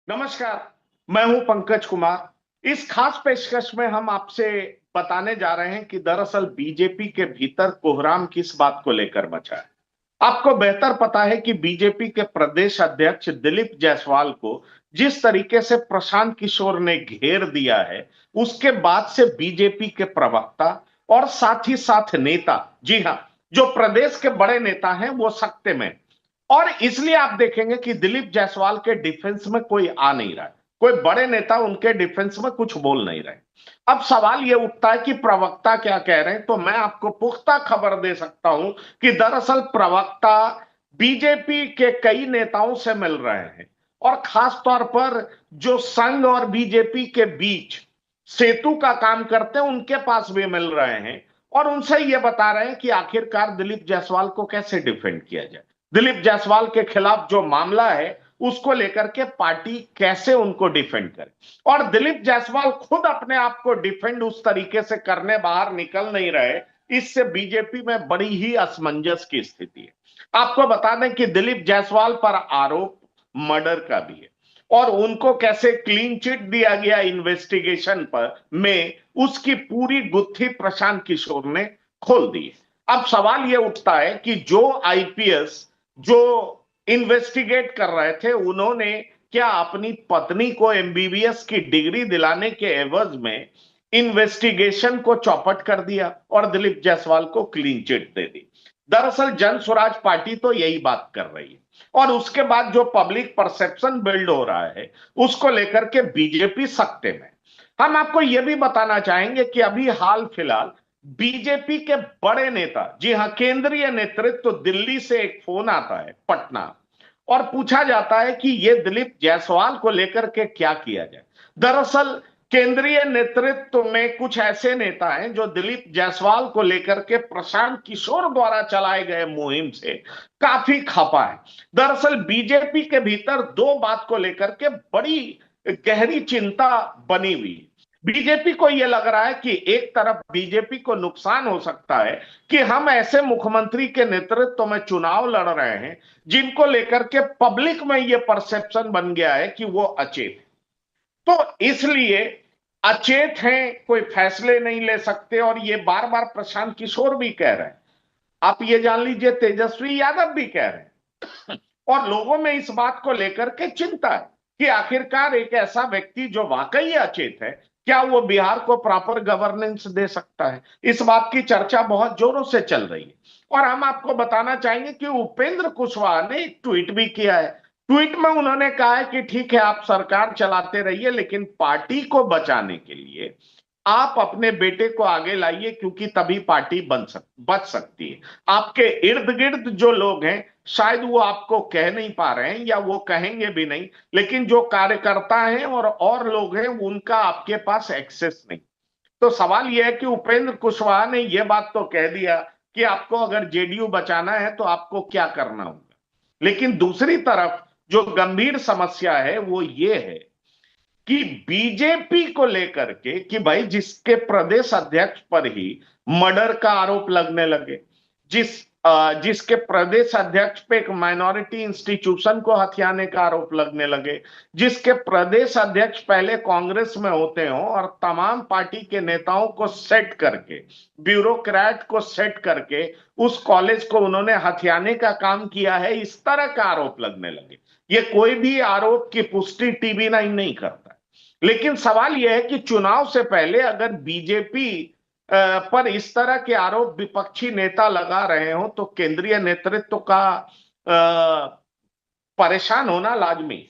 नमस्कार। मैं हूं पंकज कुमार। इस खास पेशकश में हम आपसे बताने जा रहे हैं कि दरअसल बीजेपी के भीतर कोहराम किस बात को लेकर मचा है। आपको बेहतर पता है कि बीजेपी के प्रदेश अध्यक्ष दिलीप जायसवाल को जिस तरीके से प्रशांत किशोर ने घेर दिया है, उसके बाद से बीजेपी के प्रवक्ता और साथ ही साथ नेता, जी हां, जो प्रदेश के बड़े नेता हैं, वो सख्ते में। और इसलिए आप देखेंगे कि दिलीप जायसवाल के डिफेंस में कोई आ नहीं रहा है। कोई बड़े नेता उनके डिफेंस में कुछ बोल नहीं रहे। अब सवाल यह उठता है कि प्रवक्ता क्या कह रहे हैं, तो मैं आपको पुख्ता खबर दे सकता हूं कि दरअसल प्रवक्ता बीजेपी के कई नेताओं से मिल रहे हैं और खास तौर पर जो संघ और बीजेपी के बीच सेतु का काम करते हैं, उनके पास भी मिल रहे हैं और उनसे यह बता रहे हैं कि आखिरकार दिलीप जायसवाल को कैसे डिफेंड किया जाए। दिलीप जायसवाल के खिलाफ जो मामला है, उसको लेकर के पार्टी कैसे उनको डिफेंड करे। और दिलीप जायसवाल खुद अपने आप को डिफेंड उस तरीके से करने बाहर निकल नहीं रहे। इससे बीजेपी में बड़ी ही असमंजस की स्थिति है। आपको बता दें कि दिलीप जायसवाल पर आरोप मर्डर का भी है और उनको कैसे क्लीन चिट दिया गया इन्वेस्टिगेशन पर में, उसकी पूरी गुत्थी प्रशांत किशोर ने खोल दी है। अब सवाल यह उठता है कि जो आईपीएस जो इन्वेस्टिगेट कर रहे थे, उन्होंने क्या अपनी पत्नी को एमबीबीएस की डिग्री दिलाने के एवज में इन्वेस्टिगेशन को चौपट कर दिया और दिलीप जायसवाल को क्लीन चिट दे दी। दरअसल जन स्वराज पार्टी तो यही बात कर रही है और उसके बाद जो पब्लिक परसेप्शन बिल्ड हो रहा है, उसको लेकर के बीजेपी सख्ते में। हम आपको यह भी बताना चाहेंगे कि अभी हाल फिलहाल बीजेपी के बड़े नेता, जी हां, केंद्रीय नेतृत्व, तो दिल्ली से एक फोन आता है पटना और पूछा जाता है कि यह दिलीप जायसवाल को लेकर के क्या किया जाए। दरअसल केंद्रीय नेतृत्व में कुछ ऐसे नेता हैं जो दिलीप जायसवाल को लेकर के प्रशांत किशोर द्वारा चलाए गए मुहिम से काफी खफा है। दरअसल बीजेपी के भीतर दो बात को लेकर के बड़ी गहरी चिंता बनी हुई है। बीजेपी को यह लग रहा है कि एक तरफ बीजेपी को नुकसान हो सकता है कि हम ऐसे मुख्यमंत्री के नेतृत्व में चुनाव लड़ रहे हैं जिनको लेकर के पब्लिक में यह परसेप्शन बन गया है कि वो अचेत है। तो इसलिए अचेत हैं, कोई फैसले नहीं ले सकते और ये बार बार प्रशांत किशोर भी कह रहे हैं। आप ये जान लीजिए तेजस्वी यादव भी कह रहे हैं और लोगों में इस बात को लेकर के चिंता है कि आखिरकार एक ऐसा व्यक्ति जो वाकई अचेत है, क्या वो बिहार को प्रॉपर गवर्नेंस दे सकता है। इस बात की चर्चा बहुत जोरों से चल रही है और हम आपको बताना चाहेंगे कि उपेंद्र कुशवाहा ने एक ट्वीट भी किया है। ट्वीट में उन्होंने कहा है कि ठीक है, आप सरकार चलाते रहिए, लेकिन पार्टी को बचाने के लिए आप अपने बेटे को आगे लाइए, क्योंकि तभी पार्टी बच सकती है। आपके इर्द गिर्द जो लोग हैं, शायद वो आपको कह नहीं पा रहे हैं या वो कहेंगे भी नहीं, लेकिन जो कार्यकर्ता हैं और लोग हैं, उनका आपके पास एक्सेस नहीं। तो सवाल यह है कि उपेंद्र कुशवाहा ने यह बात तो कह दिया कि आपको अगर जेडीयू बचाना है तो आपको क्या करना होगा, लेकिन दूसरी तरफ जो गंभीर समस्या है वो ये है कि बीजेपी को लेकर के कि भाई जिसके प्रदेश अध्यक्ष पर ही मर्डर का आरोप लगने लगे, जिसके प्रदेश अध्यक्ष पे एक माइनॉरिटी इंस्टीट्यूशन को हथियाने का आरोप लगने लगे, जिसके प्रदेश अध्यक्ष पहले कांग्रेस में होते हो और तमाम पार्टी के नेताओं को सेट करके, ब्यूरोक्रेट को सेट करके उस कॉलेज को उन्होंने हथियाने का काम किया है, इस तरह का आरोप लगने लगे। ये कोई भी आरोप की पुष्टि टीवी 9 नहीं करता। लेकिन सवाल यह है कि चुनाव से पहले अगर बीजेपी पर इस तरह के आरोप विपक्षी नेता लगा रहे हो, तो केंद्रीय नेतृत्व का परेशान होना लाजमी।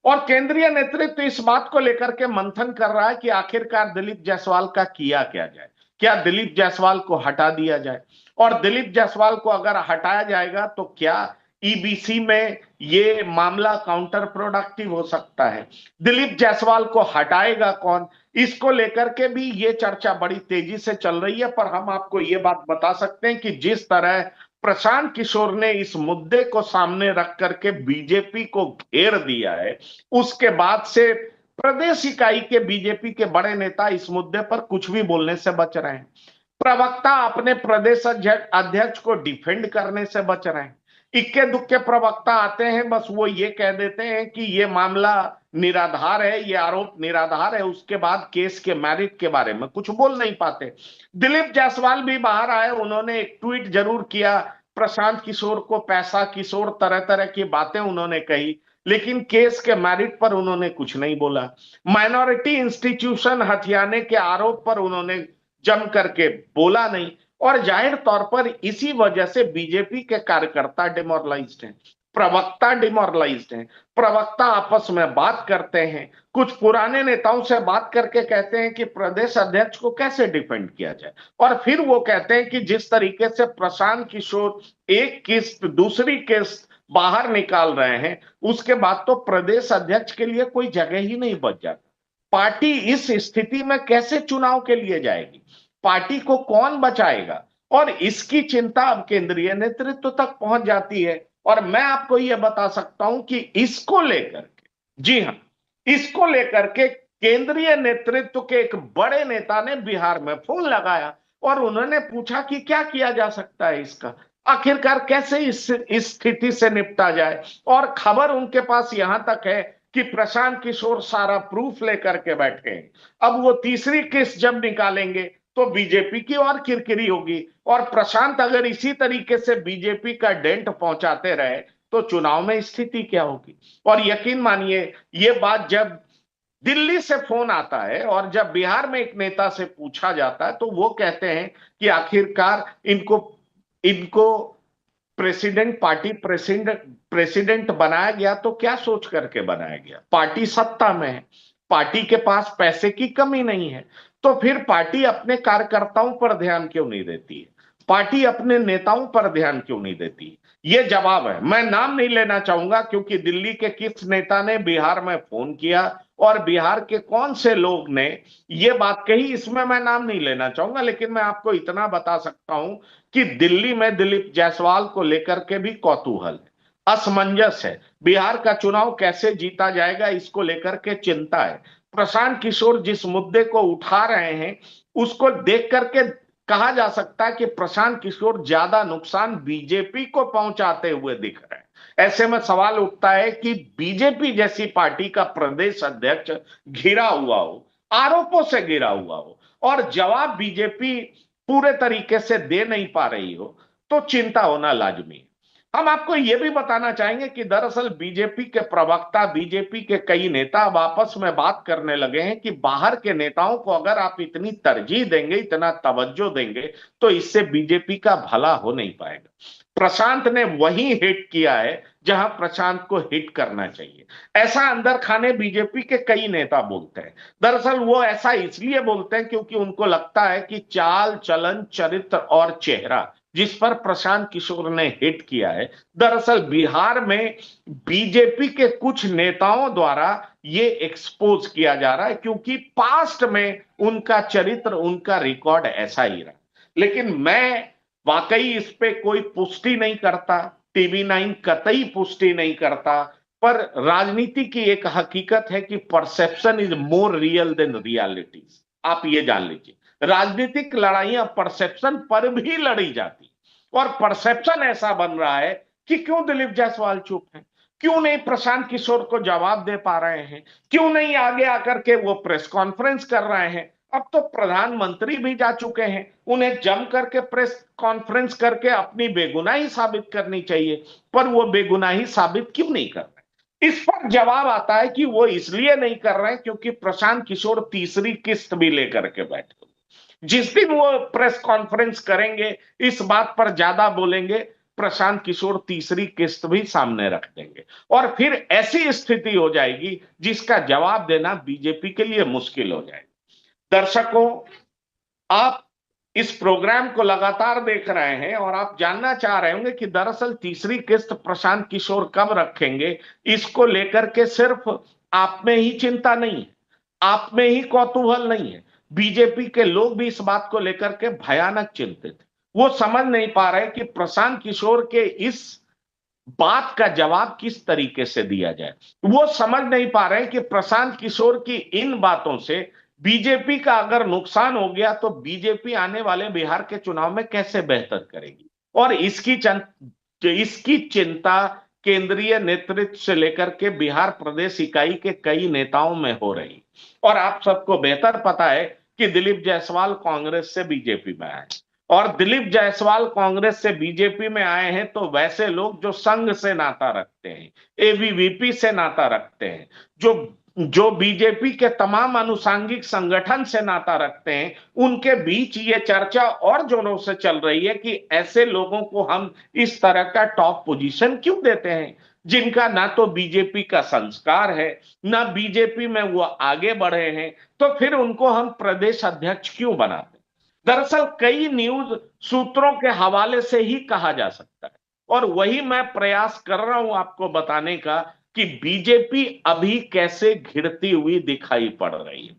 और केंद्रीय नेतृत्व इस बात को लेकर के मंथन कर रहा है कि आखिरकार दिलीप जायसवाल का किया क्या जाए। क्या दिलीप जायसवाल को हटा दिया जाए, और दिलीप जायसवाल को अगर हटाया जाएगा तो क्या ईबीसी में ये मामला काउंटर प्रोडक्टिव हो सकता है। दिलीप जायसवाल को हटाएगा कौन, इसको लेकर के भी ये चर्चा बड़ी तेजी से चल रही है। पर हम आपको ये बात बता सकते हैं कि जिस तरह प्रशांत किशोर ने इस मुद्दे को सामने रख करके बीजेपी को घेर दिया है, उसके बाद से प्रदेश इकाई के बीजेपी के बड़े नेता इस मुद्दे पर कुछ भी बोलने से बच रहे हैं। प्रवक्ता अपने प्रदेश अध्यक्ष को डिफेंड करने से बच रहे हैं। इक्के दुक्के प्रवक्ता आते हैं, बस वो ये कह देते हैं कि ये मामला निराधार है, ये आरोप निराधार है, उसके बाद केस के मेरिट के बारे में कुछ बोल नहीं पाते। दिलीप जायसवाल भी बाहर आए, उन्होंने एक ट्वीट जरूर किया, प्रशांत किशोर को पैसा किशोर, तरह तरह की बातें उन्होंने कही, लेकिन केस के मेरिट पर उन्होंने कुछ नहीं बोला। माइनॉरिटी इंस्टीट्यूशन हथियाने के आरोप पर उन्होंने जम करके बोला नहीं। और जाहिर तौर पर इसी वजह से बीजेपी के कार्यकर्ता डिमोरलाइज्ड हैं, प्रवक्ता डिमोरलाइज्ड हैं। प्रवक्ता आपस में बात करते हैं, कुछ पुराने नेताओं से बात करके कहते हैं कि प्रदेश अध्यक्ष को कैसे डिफेंड किया जाए, और फिर वो कहते हैं कि जिस तरीके से प्रशांत किशोर एक किस्त दूसरी किस्त बाहर निकाल रहे हैं, उसके बाद तो प्रदेश अध्यक्ष के लिए कोई जगह ही नहीं बच जाती। पार्टी इस स्थिति में कैसे चुनाव के लिए जाएगी, पार्टी को कौन बचाएगा, और इसकी चिंता अब केंद्रीय नेतृत्व तक पहुंच जाती है। और मैं आपको यह बता सकता हूं कि इसको लेकर के, जी हां, इसको लेकर के केंद्रीय नेतृत्व के एक बड़े नेता ने बिहार में फोन लगाया और उन्होंने पूछा कि क्या किया जा सकता है इसका, आखिरकार कैसे इस स्थिति से निपटा जाए। और खबर उनके पास यहां तक है कि प्रशांत किशोर सारा प्रूफ लेकर के बैठे हैं। अब वो तीसरी किस्त जब निकालेंगे तो बीजेपी की और किरकिरी होगी, और प्रशांत अगर इसी तरीके से बीजेपी का डेंट पहुंचाते रहे तो चुनाव में स्थिति क्या होगी। और यकीन मानिए, ये बात जब दिल्ली से फोन आता है और जब बिहार में एक नेता से पूछा जाता है तो वो कहते हैं कि आखिरकार इनको इनको प्रेसिडेंट पार्टी प्रेसिडेंट बनाया गया तो क्या सोच करके बनाया गया, पार्टी सत्ता में है, पार्टी के पास पैसे की कमी नहीं है, तो फिर पार्टी अपने कार्यकर्ताओं पर ध्यान क्यों नहीं देती है, पार्टी अपने नेताओं पर ध्यान क्यों नहीं देती। ये जवाब है। मैं नाम नहीं लेना चाहूंगा क्योंकि दिल्ली के किस नेता ने बिहार में फोन किया और बिहार के कौन से लोग ने ये बात कही, इसमें मैं नाम नहीं लेना चाहूंगा, लेकिन मैं आपको इतना बता सकता हूं कि दिल्ली में दिलीप जायसवाल को लेकर के भी कौतूहल है, असमंजस है, बिहार का चुनाव कैसे जीता जाएगा इसको लेकर के चिंता है। प्रशांत किशोर जिस मुद्दे को उठा रहे हैं उसको देख करके कहा जा सकता है कि प्रशांत किशोर ज्यादा नुकसान बीजेपी को पहुंचाते हुए दिख रहे हैं। ऐसे में सवाल उठता है कि बीजेपी जैसी पार्टी का प्रदेश अध्यक्ष घिरा हुआ हो, आरोपों से घिरा हुआ हो, और जवाब बीजेपी पूरे तरीके से दे नहीं पा रही हो, तो चिंता होना लाजमी है। हम आपको यह भी बताना चाहेंगे कि दरअसल बीजेपी के प्रवक्ता, बीजेपी के कई नेता अब आपस में बात करने लगे हैं कि बाहर के नेताओं को अगर आप इतनी तरजीह देंगे, इतना तवज्जो देंगे, तो इससे बीजेपी का भला हो नहीं पाएगा। प्रशांत ने वही हिट किया है जहां प्रशांत को हिट करना चाहिए, ऐसा अंदर खाने बीजेपी के कई नेता बोलते हैं। दरअसल वो ऐसा इसलिए बोलते हैं क्योंकि उनको लगता है कि चाल चलन चरित्र और चेहरा जिस पर प्रशांत किशोर ने हिट किया है, दरअसल बिहार में बीजेपी के कुछ नेताओं द्वारा ये एक्सपोज किया जा रहा है, क्योंकि पास्ट में उनका चरित्र, उनका रिकॉर्ड ऐसा ही रहा। लेकिन मैं वाकई इस पे कोई पुष्टि नहीं करता, टीवी9 कतई पुष्टि नहीं करता, पर राजनीति की एक हकीकत है कि perception is more real than realities. आप ये जान लीजिए, राजनीतिक लड़ाइयां परसेप्शन पर भी लड़ी जाती, और परसेप्शन ऐसा बन रहा है कि क्यों दिलीप जायसवाल चुप है, क्यों नहीं प्रशांत किशोर को जवाब दे पा रहे हैं, क्यों नहीं आगे आकर के वो प्रेस कॉन्फ्रेंस कर रहे हैं। अब तो प्रधानमंत्री भी जा चुके हैं, उन्हें जम करके प्रेस कॉन्फ्रेंस करके अपनी बेगुनाही साबित करनी चाहिए, पर वो बेगुनाही साबित क्यों नहीं कर रहे। इस पर जवाब आता है कि वो इसलिए नहीं कर रहे हैं क्योंकि प्रशांत किशोर तीसरी किस्त भी लेकर के बैठे। जिस दिन वो प्रेस कॉन्फ्रेंस करेंगे, इस बात पर ज्यादा बोलेंगे, प्रशांत किशोर तीसरी किस्त भी सामने रख देंगे, और फिर ऐसी स्थिति हो जाएगी जिसका जवाब देना बीजेपी के लिए मुश्किल हो जाएगा। दर्शकों, आप इस प्रोग्राम को लगातार देख रहे हैं और आप जानना चाह रहे होंगे कि दरअसल तीसरी किस्त प्रशांत किशोर कब रखेंगे। इसको लेकर के सिर्फ आप में ही चिंता नहीं है, आप में ही कौतूहल नहीं है, बीजेपी के लोग भी इस बात को लेकर के भयानक चिंतित। वो समझ नहीं पा रहे कि प्रशांत किशोर के इस बात का जवाब किस तरीके से दिया जाए। वो समझ नहीं पा रहे कि प्रशांत किशोर की इन बातों से बीजेपी का अगर नुकसान हो गया तो बीजेपी आने वाले बिहार के चुनाव में कैसे बेहतर करेगी, और इसकी इसकी चिंता केंद्रीय नेतृत्व से लेकर के बिहार प्रदेश इकाई के कई नेताओं में हो रही। और आप सबको बेहतर पता है कि दिलीप जायसवाल कांग्रेस से बीजेपी में आए, और दिलीप जायसवाल कांग्रेस से बीजेपी में आए हैं तो वैसे लोग जो संघ से नाता रखते हैं, एबीवीपी से नाता रखते हैं, जो जो बीजेपी के तमाम अनुसांगिक संगठन से नाता रखते हैं, उनके बीच ये चर्चा और जोरों से चल रही है कि ऐसे लोगों को हम इस तरह का टॉप पोजीशन क्यों देते हैं, जिनका ना तो बीजेपी का संस्कार है, ना बीजेपी में वो आगे बढ़े हैं, तो फिर उनको हम प्रदेश अध्यक्ष क्यों बनाते। दरअसल कई न्यूज सूत्रों के हवाले से ही कहा जा सकता है, और वही मैं प्रयास कर रहा हूं आपको बताने का कि बीजेपी अभी कैसे घिरती हुई दिखाई पड़ रही है।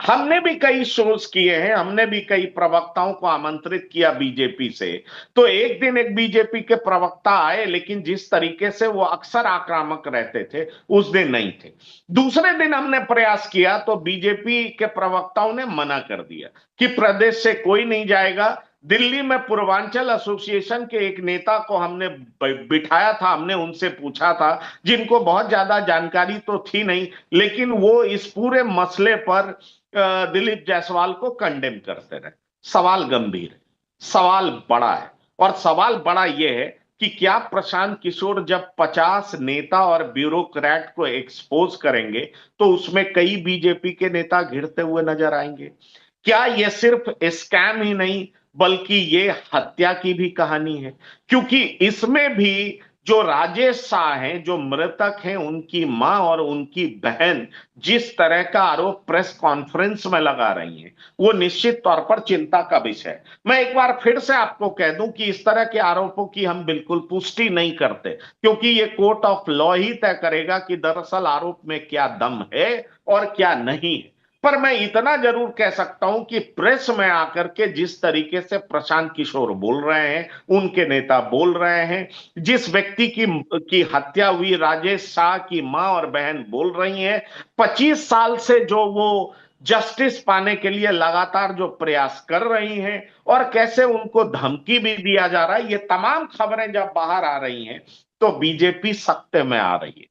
हमने भी कई शोज किए हैं, हमने भी कई प्रवक्ताओं को आमंत्रित किया बीजेपी से, तो एक दिन एक बीजेपी के प्रवक्ता आए, लेकिन जिस तरीके से वो अक्सर आक्रामक रहते थे उस दिन नहीं थे। दूसरे दिन हमने प्रयास किया तो बीजेपी के प्रवक्ताओं ने मना कर दिया कि प्रदेश से कोई नहीं जाएगा। दिल्ली में पूर्वांचल एसोसिएशन के एक नेता को हमने बिठाया था, हमने उनसे पूछा था, जिनको बहुत ज्यादा जानकारी तो थी नहीं, लेकिन वो इस पूरे मसले पर दिलीप जायसवाल को कंडेम करते रहे। सवाल गंभीर है, सवाल बड़ा है, और सवाल बड़ा यह है कि क्या प्रशांत किशोर जब 50 नेता और ब्यूरोक्रेट को एक्सपोज करेंगे तो उसमें कई बीजेपी के नेता घिरते हुए नजर आएंगे। क्या यह सिर्फ स्कैम ही नहीं बल्कि ये हत्या की भी कहानी है, क्योंकि इसमें भी जो राजेश शाह हैं, जो मृतक हैं, उनकी मां और उनकी बहन जिस तरह का आरोप प्रेस कॉन्फ्रेंस में लगा रही हैं, वो निश्चित तौर पर चिंता का विषय है। मैं एक बार फिर से आपको कह दूं कि इस तरह के आरोपों की हम बिल्कुल पुष्टि नहीं करते, क्योंकि ये कोर्ट ऑफ लॉ ही तय करेगा कि दरअसल आरोप में क्या दम है और क्या नहीं है। पर मैं इतना जरूर कह सकता हूं कि प्रेस में आकर के जिस तरीके से प्रशांत किशोर बोल रहे हैं, उनके नेता बोल रहे हैं, जिस व्यक्ति की हत्या हुई राजेश शाह की मां और बहन बोल रही हैं, 25 साल से जो वो जस्टिस पाने के लिए लगातार जो प्रयास कर रही हैं, और कैसे उनको धमकी भी दिया जा रहा है, ये तमाम खबरें जब बाहर आ रही हैं तो बीजेपी सत्ते में आ रही है।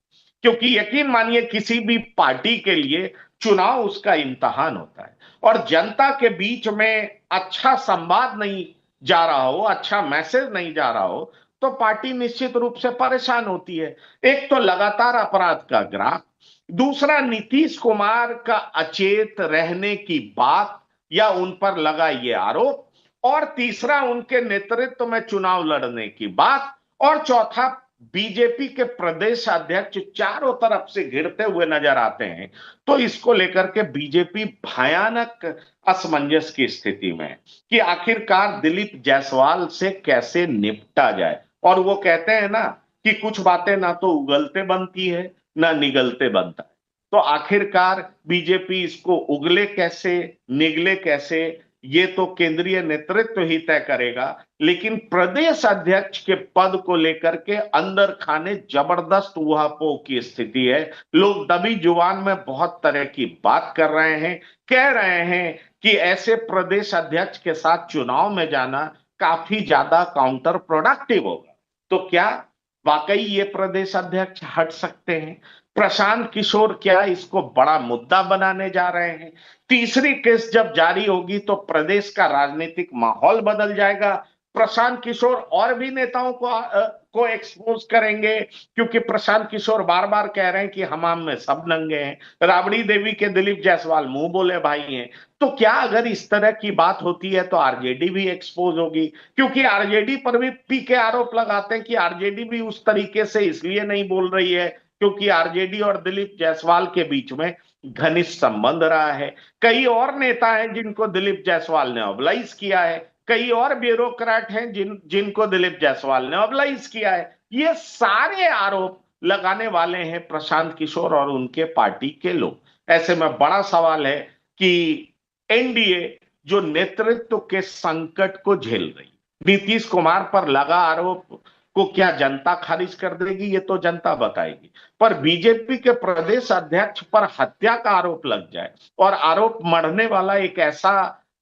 क्योंकि यकीन मानिए किसी भी पार्टी के लिए चुनाव उसका इम्तहान होता है, और जनता के बीच में अच्छा संवाद नहीं जा रहा हो, अच्छा मैसेज नहीं जा रहा हो, तो पार्टी निश्चित रूप से परेशान होती है। एक तो लगातार अपराध का ग्राफ, दूसरा नीतीश कुमार का अचेत रहने की बात या उन पर लगा ये आरोप, और तीसरा उनके नेतृत्व में चुनाव लड़ने की बात, और चौथा बीजेपी के प्रदेश अध्यक्ष चारों तरफ से घिरते हुए नजर आते हैं। तो इसको लेकर के बीजेपी भयानक असमंजस की स्थिति में है कि आखिरकार दिलीप जायसवाल से कैसे निपटा जाए। और वो कहते हैं ना कि कुछ बातें ना तो उगलते बनती है ना निगलते बनता है, तो आखिरकार बीजेपी इसको उगले कैसे निगले कैसे, ये तो केंद्रीय नेतृत्व ही तय करेगा। लेकिन प्रदेश अध्यक्ष के पद को लेकर के अंदर खाने जबरदस्त उहापोह की स्थिति है। लोग दबी जुबान में बहुत तरह की बात कर रहे हैं, कह रहे हैं कि ऐसे प्रदेश अध्यक्ष के साथ चुनाव में जाना काफी ज्यादा काउंटर प्रोडक्टिव होगा। तो क्या वाकई ये प्रदेश अध्यक्ष हट सकते हैं? प्रशांत किशोर क्या इसको बड़ा मुद्दा बनाने जा रहे हैं? तीसरी केस जब जारी होगी तो प्रदेश का राजनीतिक माहौल बदल जाएगा। प्रशांत किशोर और भी नेताओं को एक्सपोज करेंगे, क्योंकि प्रशांत किशोर बार बार कह रहे हैं कि हमाम में सब नंगे हैं। राबड़ी देवी के दिलीप जायसवाल मुंह बोले भाई हैं। तो क्या अगर इस तरह की बात होती है तो आरजेडी भी एक्सपोज होगी, क्योंकि आरजेडी पर भी पीके आरोप लगाते हैं कि आरजेडी भी उस तरीके से इसलिए नहीं बोल रही है क्योंकि आरजेडी और दिलीप जायसवाल के बीच में घनिष्ठ संबंध रहा है। कई और नेता हैं जिनको दिलीप जायसवाल ने ऑबलाइज किया है, कई और ब्यूरोक्रेट हैं जिनको दिलीप जायसवाल ने ऑबलाइज किया है। ये सारे आरोप लगाने वाले हैं प्रशांत किशोर और उनके पार्टी के लोग। ऐसे में बड़ा सवाल है कि एनडीए जो नेतृत्व के संकट को झेल रही, नीतीश कुमार पर लगा आरोप को क्या जनता खारिज कर देगी, ये तो जनता बताएगी। पर बीजेपी के प्रदेश अध्यक्ष पर हत्या का आरोप लग जाए और आरोप मढ़ने वाला एक ऐसा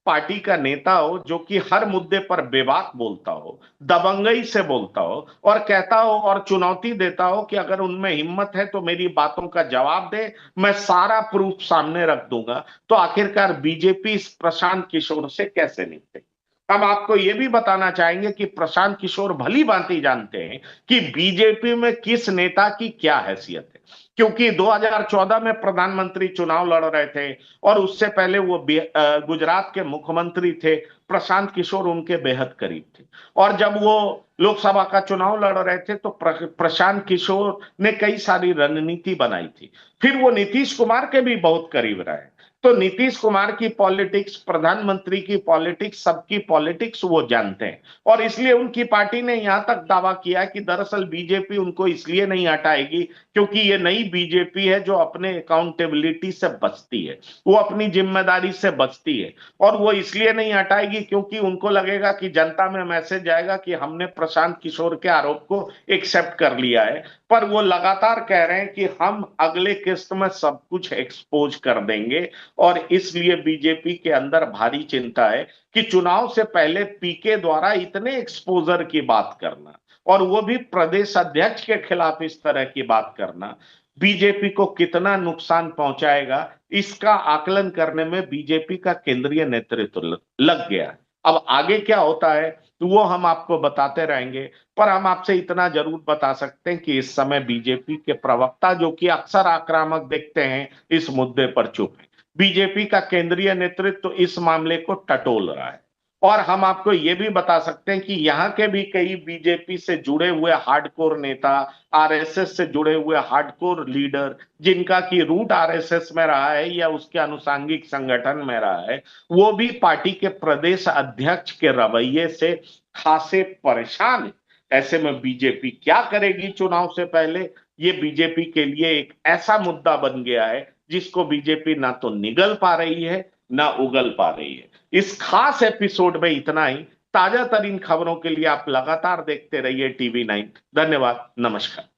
पार्टी का नेता हो जो कि हर मुद्दे पर बेबाक बोलता हो, दबंगई से बोलता हो और कहता हो और चुनौती देता हो कि अगर उनमें हिम्मत है तो मेरी बातों का जवाब दे, मैं सारा प्रूफ सामने रख दूंगा, तो आखिरकार बीजेपी इस प्रशांत किशोर से कैसे निपटे। हम आपको यह भी बताना चाहेंगे कि प्रशांत किशोर भली भांति जानते हैं कि बीजेपी में किस नेता की क्या हैसियत है, क्योंकि 2014 में प्रधानमंत्री चुनाव लड़ रहे थे और उससे पहले वो गुजरात के मुख्यमंत्री थे। प्रशांत किशोर उनके बेहद करीब थे और जब वो लोकसभा का चुनाव लड़ रहे थे तो प्रशांत किशोर ने कई सारी रणनीति बनाई थी। फिर वो नीतीश कुमार के भी बहुत करीब रहे। तो नीतीश कुमार की पॉलिटिक्स, प्रधानमंत्री की पॉलिटिक्स, सबकी पॉलिटिक्स वो जानते हैं और इसलिए उनकी पार्टी ने यहां तक दावा किया कि दरअसल बीजेपी उनको इसलिए नहीं हटाएगी क्योंकि ये नई बीजेपी है जो अपने अकाउंटेबिलिटी से बचती है, वो अपनी जिम्मेदारी से बचती है और वो इसलिए नहीं हटाएगी क्योंकि उनको लगेगा कि जनता में मैसेज आएगा कि हमने प्रशांत किशोर के आरोप को एक्सेप्ट कर लिया है। पर वो लगातार कह रहे हैं कि हम अगले किस्त में सब कुछ एक्सपोज कर देंगे और इसलिए बीजेपी के अंदर भारी चिंता है कि चुनाव से पहले पीके द्वारा इतने एक्सपोजर की बात करना और वो भी प्रदेश अध्यक्ष के खिलाफ इस तरह की बात करना बीजेपी को कितना नुकसान पहुंचाएगा, इसका आकलन करने में बीजेपी का केंद्रीय नेतृत्व लग गया। अब आगे क्या होता है तो वो हम आपको बताते रहेंगे, पर हम आपसे इतना जरूर बता सकते हैं कि इस समय बीजेपी के प्रवक्ता जो कि अक्सर आक्रामक दिखते हैं इस मुद्दे पर चुप है। बीजेपी का केंद्रीय नेतृत्व इस मामले को टटोल रहा है और हम आपको ये भी बता सकते हैं कि यहाँ के भी कई बीजेपी से जुड़े हुए हार्डकोर नेता, आरएसएस से जुड़े हुए हार्डकोर लीडर जिनका की रूट आरएसएस में रहा है या उसके अनुसांगिक संगठन में रहा है, वो भी पार्टी के प्रदेश अध्यक्ष के रवैये से खासे परेशान है। ऐसे में बीजेपी क्या करेगी चुनाव से पहले, ये बीजेपी के लिए एक ऐसा मुद्दा बन गया है जिसको बीजेपी ना तो निगल पा रही है ना उगल पा रही है। इस खास एपिसोड में इतना ही। ताजा तरीन खबरों के लिए आप लगातार देखते रहिए टीवी 9। धन्यवाद, नमस्कार।